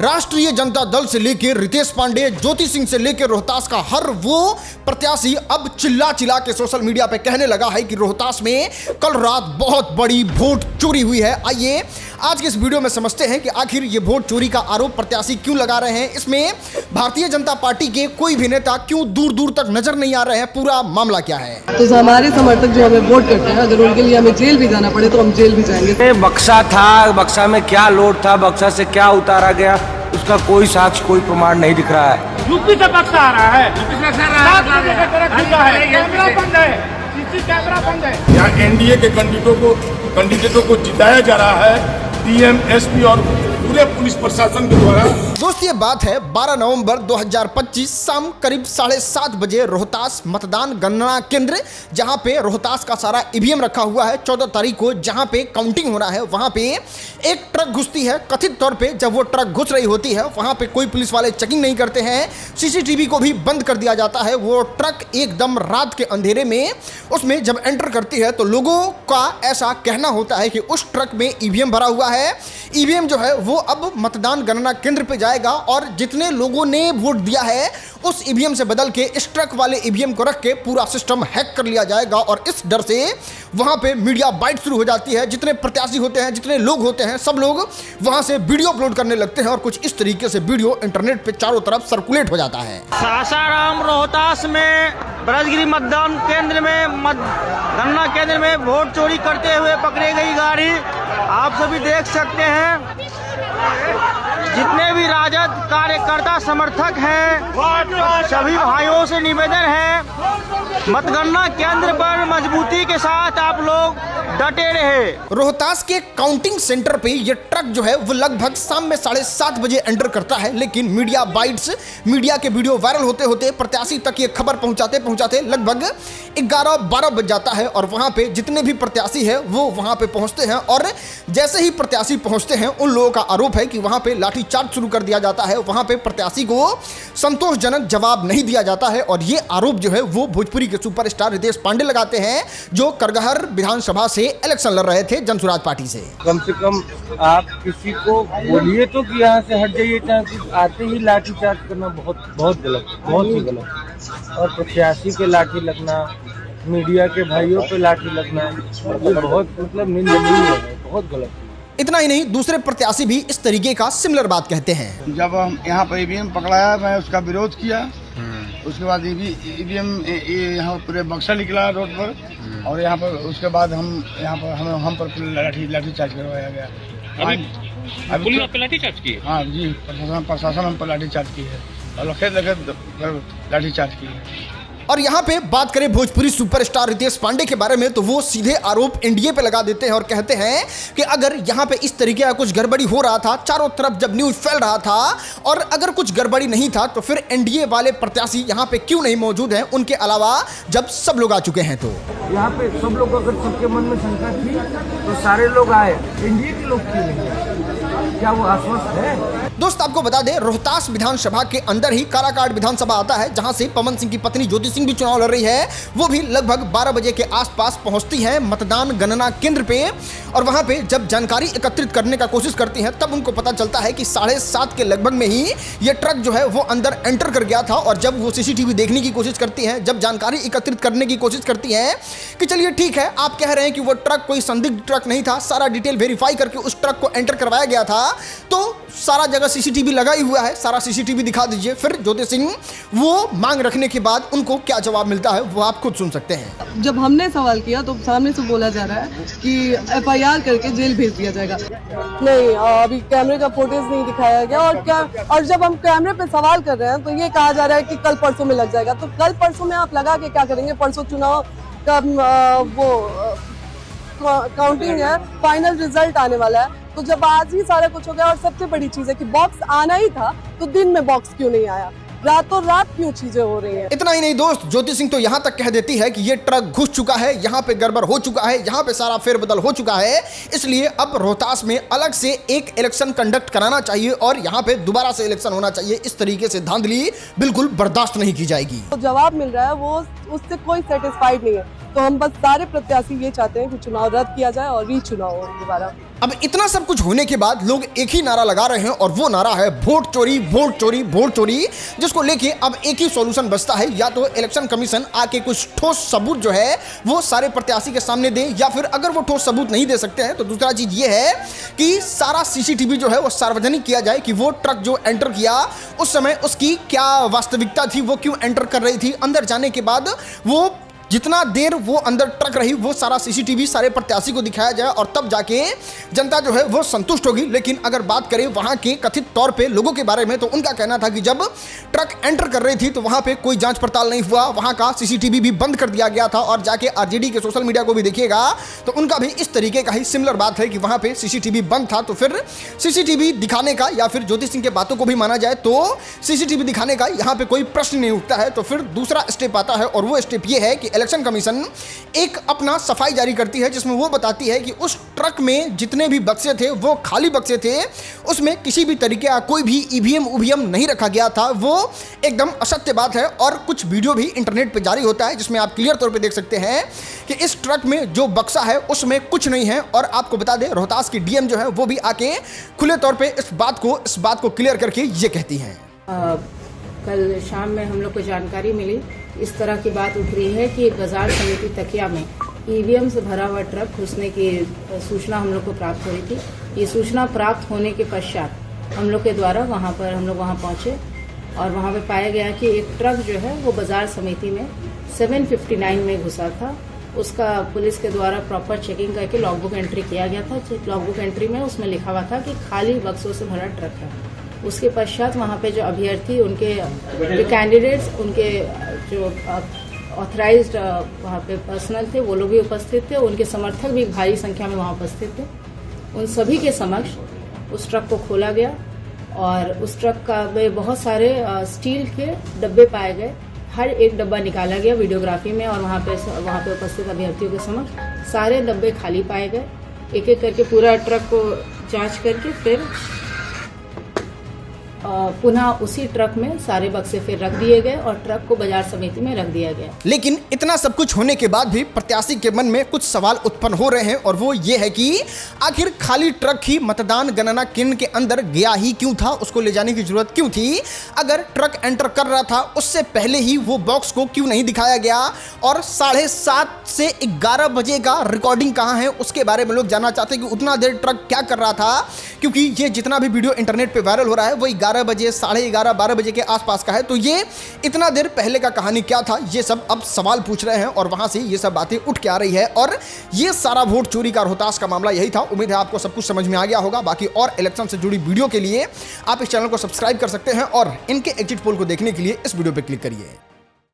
राष्ट्रीय जनता दल से लेकर रितेश पांडे, ज्योति सिंह से लेकर रोहतास का हर वो प्रत्याशी अब चिल्ला चिल्ला के सोशल मीडिया पे कहने लगा है कि रोहतास में कल रात बहुत बड़ी वोट चोरी हुई है। आइए आज के इस वीडियो में समझते हैं कि आखिर ये वोट चोरी का आरोप प्रत्याशी क्यों लगा रहे हैं, इसमें भारतीय जनता पार्टी के कोई भी नेता क्यों दूर दूर तक नजर नहीं आ रहे हैं, पूरा मामला क्या है। तो हमारे समर्थक जो हमें वोट करते हैं, अगर उनके लिए हमें जेल भी जाना पड़े तो हम जेल भी जाएंगे। बक्सा था, बक्सा में क्या लोड था, बक्सा से क्या उतारा गया, उसका कोई साक्ष्य, कोई प्रमाण नहीं दिख रहा है। यूपी से बक्सा आ रहा है, कैमरा बंद है, सीसी कैमरा बंद है। यहाँ एनडीए के कैंडिडेटों को जिताया जा रहा है डीएम, एसपी और पूरे पुलिस प्रशासन के द्वारा। दोस्त ये बात है 12 नवंबर 2025 शाम करीब 7:30 बजे रोहतास मतदान गणना केंद्र, जहां पे रोहतास का सारा ईवीएम रखा हुआ है। 14 तारीख को जहां पे काउंटिंग हो रहा है, वहां पे एक ट्रक घुसती है। कथित तौर पे जब वो ट्रक घुस रही होती है, वहां पे कोई पुलिस वाले चेकिंग नहीं करते हैं, सीसीटीवी को भी बंद कर दिया जाता है। वो ट्रक एकदम रात के अंधेरे में उसमें जब एंटर करती है तो लोगों का ऐसा कहना होता है कि उस ट्रक में ईवीएम भरा हुआ है। ईवीएम जो है वो अब मतदान गणना केंद्र पे जाएगा और जितने लोगों ने वोट दिया है उस ईवीएम से बदल के इस ट्रक वाले ईवीएम को रख के पूरा सिस्टम हैक कर लिया जाएगा। और इस डर से वहां पे मीडिया बाइट शुरू हो जाती है। जितने प्रत्याशी होते हैं, जितने लोग होते हैं, सब लोग वहां से वीडियो अपलोड करने लगते हैं और कुछ इस तरीके से वीडियो इंटरनेट पे चारों तरफ सर्कुलेट हो जाता है। सासाराम रोहतास में ब्रजगिरी मतदान केंद्र में गणना केंद्र में वोट चोरी करते हुए पकड़ी गई गाड़ी आप सभी देख सकते हैं। जितने भी राजद कार्यकर्ता समर्थक हैं, सभी भाइयों से निवेदन है मतगणना केंद्र पर मजबूती के साथ आप लोग डटे रहे। रोहतास के काउंटिंग सेंटर पे ये ट्रक जो है वो लगभग शाम में 7:30 बजे एंटर करता है, लेकिन मीडिया बाइट्स, मीडिया के वीडियो वायरल होते होते प्रत्याशी तक ये खबर पहुंचाते पहुंचाते लगभग 11-12 बज जाता है। और वहां पे जितने भी प्रत्याशी है वो वहां पे पहुंचते हैं और जैसे ही प्रत्याशी पहुंचते हैं उन लोगों का आरोप है कि वहां पे लाठीचार्ज शुरू कर दिया जाता है। वहां पे प्रत्याशी को संतोषजनक जवाब नहीं दिया जाता है और ये आरोप जो है वो भोजपुरी के सुपरस्टार रितेश पांडे लगाते हैं, जो करगहर विधानसभा से इलेक्शन लड़ रहे थे जनसुराज पार्टी से। कम से कम आप किसी को बोलिए तो कि यहाँ से हट जाइए, चाहे आते ही लाठी चार्ज करना बहुत गलत, बहुत ही गलत। और प्रत्याशी के लाठी लगना, मीडिया के भाइयों पे लाठी लगना, ये बहुत मतलब निंदनीय है, बहुत गलत। इतना ही नहीं, दूसरे प्रत्याशी भी इस तरीके का सिमिलर बात कहते हैं। जब हम यहाँ पर ईवीएम पकड़ाया, मैं उसका विरोध किया। उसके बाद ईवीएम यहाँ पूरे बक्सा निकला रोड पर और यहाँ पर उसके बाद हम पर लाठी चार्ज करवाया गया। पुलिस आप पे लाठी चार्ज की है? हाँ जी, प्रशासन हम पर लाठी चार्ज की है और लखेत लाठी चार्ज की है। और यहाँ पे बात करें भोजपुरी सुपरस्टार रितेश पांडे के बारे में तो वो सीधे आरोप एनडीए पे लगा देते हैं और कहते हैं कि अगर यहाँ पे इस तरीके का कुछ गड़बड़ी हो रहा था, चारों तरफ जब न्यूज फैल रहा था और अगर कुछ गड़बड़ी नहीं था तो फिर एनडीए वाले प्रत्याशी यहाँ पे क्यों नहीं मौजूद हैं, उनके अलावा जब सब लोग आ चुके हैं। तो यहाँ पे सब लोग, अगर सबके मन में शंका थी तो सारे लोग आए, एनडीए के लोग क्यों नहीं आए? क्या वो आश्वस्त है? दोस्त आपको बता दें, रोहतास विधानसभा के अंदर ही काराकाट विधानसभा आता है, जहां से पवन सिंह की पत्नी ज्योति सिंह भी चुनाव लड़ रही है। वो भी लगभग 12 बजे के आसपास पहुंचती हैं मतदान गणना केंद्र पे और वहां पे जब जानकारी एकत्रित करने का कोशिश करती हैं तब उनको पता चलता है कि 7:30 के लगभग में ही ये ट्रक जो है वो अंदर एंटर कर गया था। और जब वो सीसीटीवी देखने की कोशिश करती हैं, जब जानकारी एकत्रित करने की कोशिश करती हैं कि चलिए ठीक है, आप कह रहे हैं कि वो ट्रक कोई संदिग्ध ट्रक नहीं था, सारा डिटेल वेरीफाई करके उस ट्रक को एंटर करवाया गया था, तो सारा जगह सीसीटीवी लगा ही हुआ है, सारा सीसीटीवी दिखा दीजिए। फिर ज्योति सिंह वो मांग रखने के बाद उनको क्या जवाब मिलता है वो आप खुद सुन सकते हैं। जब हमने सवाल किया तो सामने से बोला जा रहा है कि एफआईआर करके जेल भेज दिया जाएगा। नहीं, अभी कैमरे का फुटेज नहीं दिखाया गया और जब हम कैमरे पे सवाल कर रहे हैं तो ये कहा जा रहा है कि कल परसों में लग जाएगा। तो कल परसों में आप लगा के क्या करेंगे? परसों चुनाव का काउंटिंग है, फाइनल रिजल्ट आने वाला है। तो जब आज ही सारा कुछ हो गया और सबसे बड़ी चीज है कि बॉक्स आना ही था तो दिन में बॉक्स क्यों नहीं आया, रातों रात क्यों चीजें हो रही हैं। इतना ही नहीं दोस्त, ज्योति सिंह तो यहाँ तक कह देती है कि ये ट्रक घुस चुका है, यहाँ पे गड़बड़ हो चुका है, यहाँ पे सारा फेरबदल हो चुका है, इसलिए अब रोहतास में अलग से एक इलेक्शन कंडक्ट कराना चाहिए और यहाँ पे दोबारा से इलेक्शन होना चाहिए। इस तरीके से धांधली बिल्कुल बर्दाश्त नहीं की जाएगी। तो जवाब मिल रहा है वो उससे कोई सेटिस्फाइड नहीं है। तो हम बस सारे प्रत्याशी ये चाहते हैं कि चुनाव रद्द किया जाए और री चुनाव हो दोबारा। अब इतना सब कुछ होने के बाद लोग एक ही नारा लगा रहे हैं और वो नारा है वोट चोरी, वोट चोरी, वोट चोरी, जिसको लेके अब एक ही सॉल्यूशन बचता है, या तो इलेक्शन कमीशन आके कुछ ठोस सबूत जो है वो सारे प्रत्याशी के सामने दे, या फिर अगर वो ठोस सबूत नहीं दे सकते हैं तो दूसरा चीज ये है कि सारा सीसीटीवी जो है वो सार्वजनिक किया जाए कि वो ट्रक जो एंटर किया उस समय उसकी क्या वास्तविकता थी, वो क्यों एंटर कर रही थी, अंदर जाने के बाद वो जितना देर वो अंदर ट्रक रही वो सारा सीसीटीवी सारे प्रत्याशी को दिखाया जाए और तब जाके जनता जो है वो संतुष्ट होगी। लेकिन अगर बात करें वहां के कथित तौर पे लोगों के बारे में तो उनका कहना था कि जब ट्रक एंटर कर रही थी तो वहां पे कोई जांच पड़ताल नहीं हुआ, वहां का सीसीटीवी भी बंद कर दिया गया था, और जाके आरजेडी के सोशल मीडिया को भी देखिएगा तो उनका भी इस तरीके का ही सिमिलर बात है कि वहां पे सीसीटीवी बंद था। तो फिर सीसीटीवी दिखाने का या फिर ज्योति सिंह के बातों को भी माना जाए तो सीसीटीवी दिखाने का यहाँ पे कोई प्रश्न नहीं उठता है। तो फिर दूसरा स्टेप आता है और वो स्टेप ये है कि इलेक्शन कमीशन एक अपना सफाई जारी करती है जिसमें वो बताती है कि उस ट्रक में जितने भी बक्से थे वो खाली बक्से थे, उसमें किसी भी तरीके का कोई भी ईवीएम नहीं रखा गया था, वो एकदम असत्य बात है। और कुछ वीडियो भी इंटरनेट पे जारी होता है जिसमें आप क्लियर तौर पे देख सकते हैं कि इस ट्रक में जो बक्सा है उसमें कुछ नहीं है। और आपको बता दें रोहतास की डीएम जो है वो भी आके खुले तौर पे इस बात को क्लियर करके ये कहती हैं। कल शाम में हम लोग को जानकारी मिली, इस तरह की बात उठ रही है कि बाजार समिति तकिया में ईवीएम से भरा हुआ ट्रक घुसने की सूचना हम लोग को प्राप्त हुई थी। ये सूचना प्राप्त होने के पश्चात हम लोग के द्वारा हम लोग वहाँ पहुँचे और वहाँ पे पाया गया कि एक ट्रक जो है वो बाजार समिति में 759 में घुसा था। उसका पुलिस के द्वारा प्रॉपर चेकिंग करके लॉगबुक एंट्री किया गया था। लॉगबुक एंट्री में उसमें लिखा हुआ था कि खाली बक्सों से भरा ट्रक है। उसके पश्चात वहाँ पे जो अभ्यर्थी, उनके जो कैंडिडेट्स, उनके जो ऑथराइज्ड वहाँ पे पर्सनल थे वो लोग भी उपस्थित थे, उनके समर्थक भी भारी संख्या में वहाँ उपस्थित थे। उन सभी के समक्ष उस ट्रक को खोला गया और उस ट्रक का में बहुत सारे स्टील के डब्बे पाए गए। हर एक डब्बा निकाला गया वीडियोग्राफी में और वहाँ पे उपस्थित अभ्यर्थियों के समक्ष सारे डब्बे खाली पाए गए। एक एक करके पूरा ट्रक को जांच करके फिर पुनः उसी ट्रक में सारे बक्से फिर रख दिए गए और ट्रक को बाजार समिति में रख दिया गया। लेकिन इतना सब कुछ होने के बाद भी प्रत्याशी के मन में कुछ सवाल उत्पन्न हो रहे हैं और वो ये है कि आखिर खाली ट्रक ही मतदान गणना केंद्र के अंदर गया ही क्यों था, उसको ले जाने की जरूरत क्यों थी। अगर ट्रक एंटर कर रहा था उससे पहले ही वो बॉक्स को क्यों नहीं दिखाया गया, और 7:30 से 11 बजे का रिकॉर्डिंग कहाँ है उसके बारे में लोग जानना चाहते हैं कि उतना देर ट्रक क्या कर रहा था। क्योंकि ये जितना भी वीडियो इंटरनेट पे वायरल हो रहा है वो 11 बजे, 11:30, 12 बजे के आसपास का है। तो ये इतना देर पहले का कहानी क्या था, ये सब अब सवाल पूछ रहे हैं और वहां से ये सब बातें उठ के आ रही है। और ये सारा वोट चोरी का रोहतास का मामला यही था। उम्मीद है आपको सब कुछ समझ में आ गया होगा। बाकी और इलेक्शन से जुड़ी वीडियो के लिए आप इस चैनल को सब्सक्राइब कर सकते हैं और इनके एग्जिट पोल को देखने के लिए इस वीडियो पर क्लिक करिए।